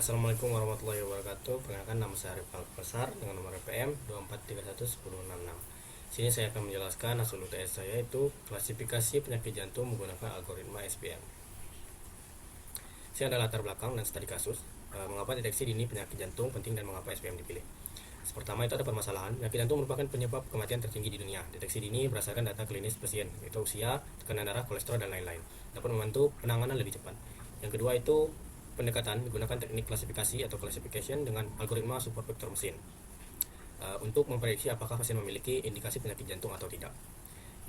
Assalamualaikum warahmatullahi wabarakatuh. Perkenalkan, nama saya Arif Alfasar dengan nomor RPM 24311066. Sini saya akan menjelaskan hasil UTS saya, itu klasifikasi penyakit jantung menggunakan algoritma SPM. Saya ada latar belakang dan studi kasus mengapa deteksi dini penyakit jantung penting dan mengapa SPM dipilih. Pertama, itu ada permasalahan. Penyakit jantung merupakan penyebab kematian tertinggi di dunia. Deteksi dini berdasarkan data klinis pasien, yaitu usia, tekanan darah, kolesterol, dan lain-lain, dapat membantu penanganan lebih cepat. Yang kedua, itu pendekatan menggunakan teknik klasifikasi atau classification dengan algoritma super vektor mesin untuk memprediksi apakah pasien memiliki indikasi penyakit jantung atau tidak.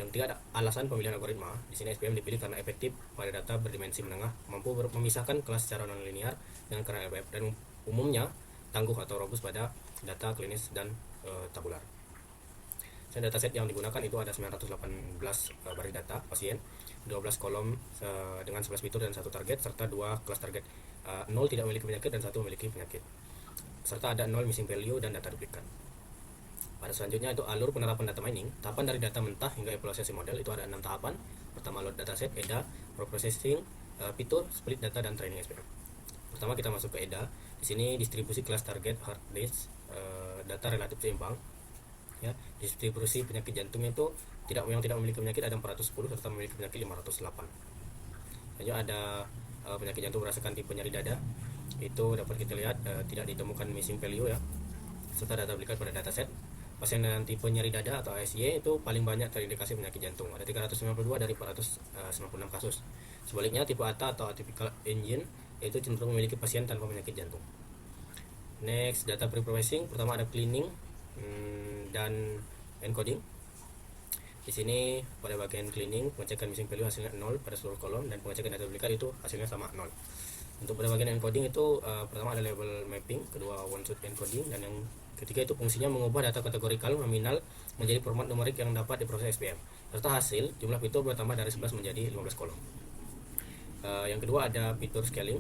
Yang ketiga, alasan pemilihan algoritma. Di sini SPM dipilih karena efektif pada data berdimensi menengah, mampu memisahkan kelas secara nonlinear dengan kernel LBF, dan umumnya tangguh atau robust pada data klinis dan tabular. Dataset yang digunakan itu ada 918 baris data pasien, 12 kolom dengan 11 fitur dan 1 target, serta 2 kelas target, 0 tidak memiliki penyakit dan 1 memiliki penyakit, serta ada 0 missing value dan data duplikat. Pada selanjutnya itu alur penerapan data mining. Tahapan dari data mentah hingga evaluasi model itu ada 6 tahapan. Pertama, load dataset, EDA, processing, fitur, split data, dan training SPM. Pertama, kita masuk ke EDA. Di sini distribusi kelas target hard disk, data relatif seimbang. Ya, distribusi penyakit jantungnya itu yang tidak memiliki penyakit ada 410, serta memiliki penyakit 508. Lanjut ada penyakit jantung berdasarkan tipe nyeri dada. Itu dapat kita lihat tidak ditemukan missing value ya. Serta data duplikat pada dataset. Pasien dengan tipe nyeri dada atau ASY itu paling banyak terindikasi penyakit jantung, ada 392 dari 496 kasus. Sebaliknya, tipe ATA atau atypical engine itu cenderung memiliki pasien tanpa penyakit jantung. Next, data pre-processing. Pertama ada cleaning dan encoding. Di sini pada bagian cleaning, pengecekan missing value hasilnya 0 pada seluruh kolom, dan pengecekan data duplikat itu hasilnya sama 0. Untuk pada bagian encoding itu pertama ada label mapping, kedua one shot encoding, dan yang ketiga itu fungsinya mengubah data kategorikal nominal menjadi format numerik yang dapat diproses SPM, serta hasil jumlah fitur bertambah dari 11 menjadi 15 kolom. Yang kedua ada fitur scaling.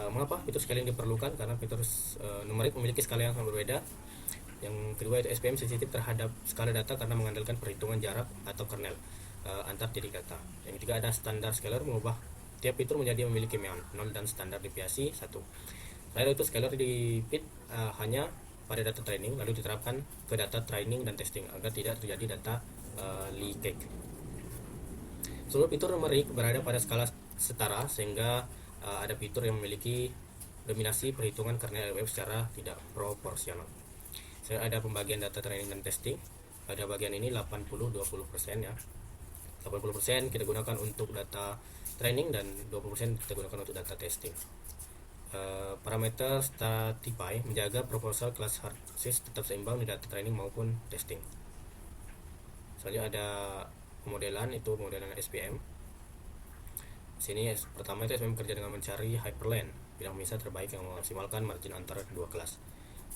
Mengapa fitur scaling diperlukan? Karena fitur numerik memiliki skala yang sangat berbeda. Yang kedua itu SPM sensitif terhadap skala data karena mengandalkan perhitungan jarak atau kernel antar titik data. Yang ketiga ada standar scaler, mengubah tiap fitur menjadi memiliki 0 dan standar deviasi 1. Lalu itu scaler dipit hanya pada data training, lalu diterapkan ke data training dan testing agar tidak terjadi data leakage. Seluruh fitur numerik berada pada skala setara, sehingga ada fitur yang memiliki dominasi perhitungan kernel LBF secara tidak proporsional. Saya ada pembagian data training dan testing. Pada bagian ini 80-20% ya. 80% kita gunakan untuk data training dan 20% kita gunakan untuk data testing. Parameter Stratify menjaga proposal kelas hard disk tetap seimbang di data training maupun testing. Selanjutnya ada pemodelan, itu pemodelan SPM. Sini pertama itu SPM bekerja dengan mencari hyperlane, bidang misal terbaik yang memaksimalkan margin antara kedua kelas.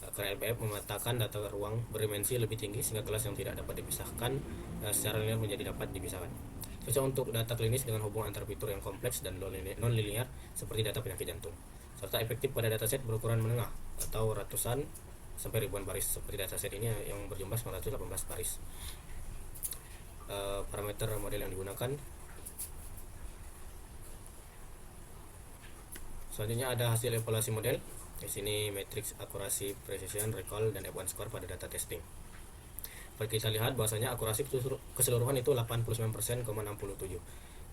Karena LBF memetakan data ruang berdimensi lebih tinggi sehingga kelas yang tidak dapat dipisahkan secara linear menjadi dapat dipisahkan. Cocok untuk data klinis dengan hubungan antar fitur yang kompleks dan non-linear seperti data penyakit jantung, serta efektif pada dataset berukuran menengah atau ratusan sampai ribuan baris seperti dataset ini yang berjumlah 918 baris. Parameter model yang digunakan. Selanjutnya ada hasil evaluasi model. Di sini matriks akurasi, precision, recall, dan F1 score pada data testing. Seperti kita lihat bahwasanya akurasi keseluruhan itu 89,67%.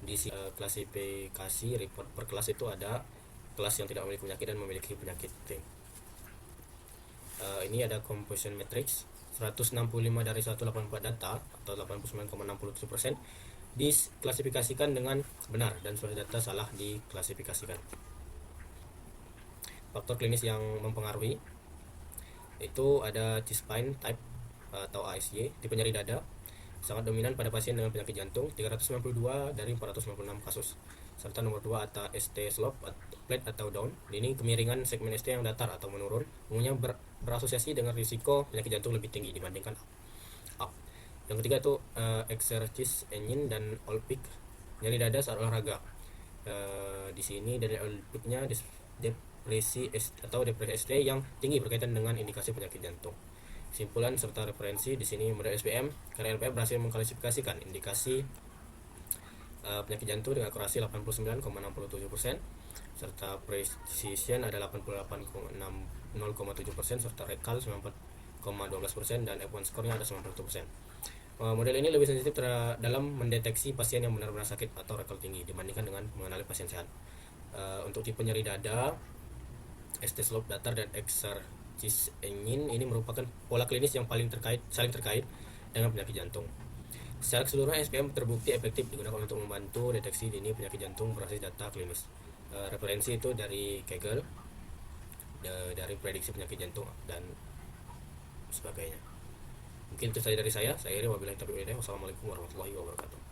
Di klasifikasi report per kelas itu ada kelas yang tidak memiliki penyakit dan memiliki penyakit. Ini ada composition matrix 165 dari 184 data atau 89,67% diklasifikasikan dengan benar dan 11 data salah diklasifikasikan. Faktor klinis yang mempengaruhi itu ada T-spine type atau ASY, tipe nyeri dada sangat dominan pada pasien dengan penyakit jantung, 392 dari 496 kasus, serta nomor 2 atau ST slope, flat atau down. Ini kemiringan segmen ST yang datar atau menurun, umumnya berasosiasi dengan risiko penyakit jantung lebih tinggi dibandingkan up. Yang ketiga itu exercise engine dan all peak, nyeri dada saat olahraga. Di sini dari all peaknya depresi ST yang tinggi berkaitan dengan indikasi penyakit jantung. Kesimpulan serta referensi di sini model SPM karena LPM berhasil mengklasifikasikan indikasi penyakit jantung dengan akurasi 89,67%, serta precision ada 88,0,7%, serta recall 94,12%, dan F1 score-nya ada 91%. Model ini lebih sensitif dalam mendeteksi pasien yang benar-benar sakit atau recall tinggi dibandingkan dengan mengenali pasien sehat. Untuk tipe nyeri dada, ST slope datar dan eksersis angin ini merupakan pola klinis yang saling terkait dengan penyakit jantung. Secara keseluruhan SPM terbukti efektif digunakan untuk membantu deteksi dini penyakit jantung berbasis data klinis. Referensi itu dari Kegel, dari prediksi penyakit jantung dan sebagainya. Mungkin itu saja dari saya. Wabillahi taufiq wal hidayah. Wassalamualaikum warahmatullahi wabarakatuh.